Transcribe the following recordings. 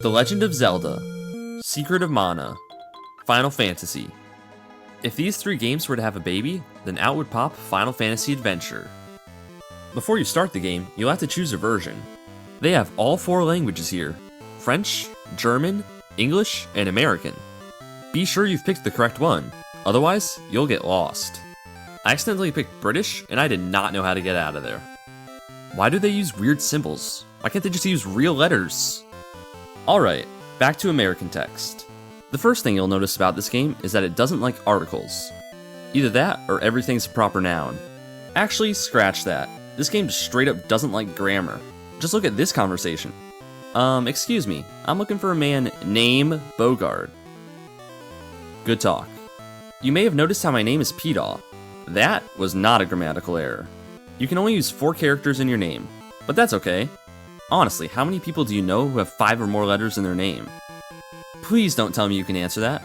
The Legend of Zelda, Secret of Mana, Final Fantasy. If these three games were to have a baby, then out would pop Final Fantasy Adventure. Before you start the game, you'll have to choose a version. They have all 4 languages here: French, German, English, and American. Be sure you've picked the correct one, otherwise you'll get lost. I accidentally picked British, and I did not know how to get out of there. Why do they use weird symbols? Why can't they just use real letters? Alright, back to American text. The first thing you'll notice about this game is that it doesn't like articles. Either that, or everything's a proper noun. Actually, scratch that. This game straight up doesn't like grammar. Just look at this conversation. Excuse me, I'm looking for a man named Bogard. Good talk. You may have noticed how my name is Peedaw. That was not a grammatical error. You can only use 4 characters in your name, but that's okay. Honestly, how many people do you know who have 5 or more letters in their name? Please don't tell me you can answer that.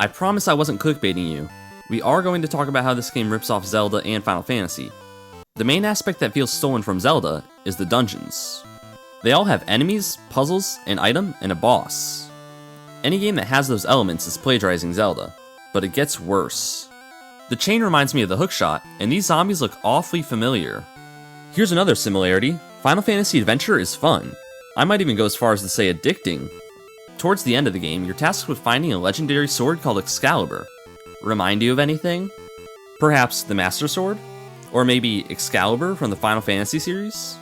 I promise I wasn't clickbaiting you. We are going to talk about how this game rips off Zelda and Final Fantasy. The main aspect that feels stolen from Zelda is the dungeons. They all have enemies, puzzles, an item, and a boss. Any game that has those elements is plagiarizing Zelda, but it gets worse. The chain reminds me of the hookshot, and these zombies look awfully familiar. Here's another similarity. Final Fantasy Adventure is fun. I might even go as far as to say addicting. Towards the end of the game, you're tasked with finding a legendary sword called Excalibur. Remind you of anything? Perhaps the Master Sword? Or maybe Excalibur from the Final Fantasy series?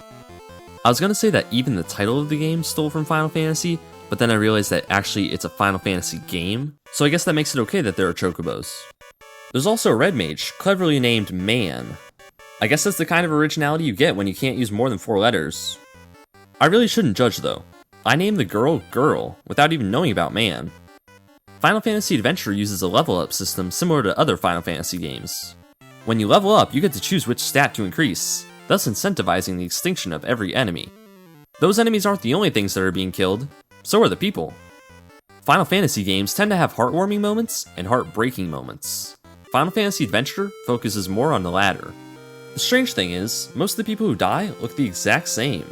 I was gonna say that even the title of the game stole from Final Fantasy, but then I realized that actually it's a Final Fantasy game, so I guess that makes it okay that there are chocobos. There's also a red mage, cleverly named Man. I guess that's the kind of originality you get when you can't use more than 4 letters. I really shouldn't judge though. I named the girl Girl without even knowing about Man. Final Fantasy Adventure uses a level up system similar to other Final Fantasy games. When you level up, you get to choose which stat to increase, thus incentivizing the extinction of every enemy. Those enemies aren't the only things that are being killed, so are the people. Final Fantasy games tend to have heartwarming moments and heartbreaking moments. Final Fantasy Adventure focuses more on the latter. The strange thing is, most of the people who die look the exact same.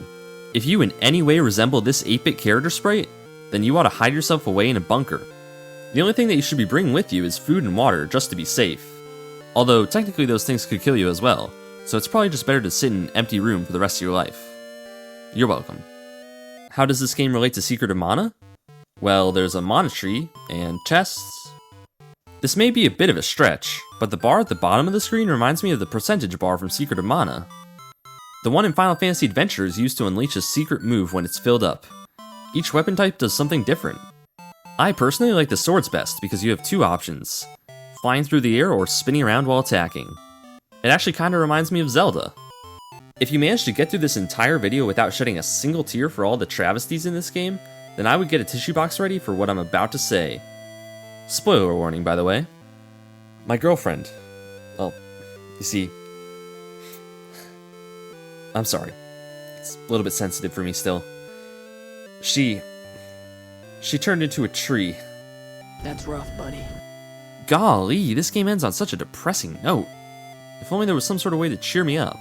If you in any way resemble this 8-bit character sprite, then you ought to hide yourself away in a bunker. The only thing that you should be bringing with you is food and water just to be safe. Although technically those things could kill you as well, so it's probably just better to sit in an empty room for the rest of your life. You're welcome. How does this game relate to Secret of Mana? Well, there's a mana tree and chests. This may be a bit of a stretch, but the bar at the bottom of the screen reminds me of the percentage bar from Secret of Mana. The one in Final Fantasy Adventure is used to unleash a secret move when it's filled up. Each weapon type does something different. I personally like the swords best because you have 2 options: flying through the air or spinning around while attacking. It actually kinda reminds me of Zelda. If you manage to get through this entire video without shedding a single tear for all the travesties in this game, then I would get a tissue box ready for what I'm about to say. Spoiler warning, by the way. My girlfriend. Well, you see, I'm sorry. It's a little bit sensitive for me still. She turned into a tree. That's rough, buddy. Golly, this game ends on such a depressing note. If only there was some sort of way to cheer me up.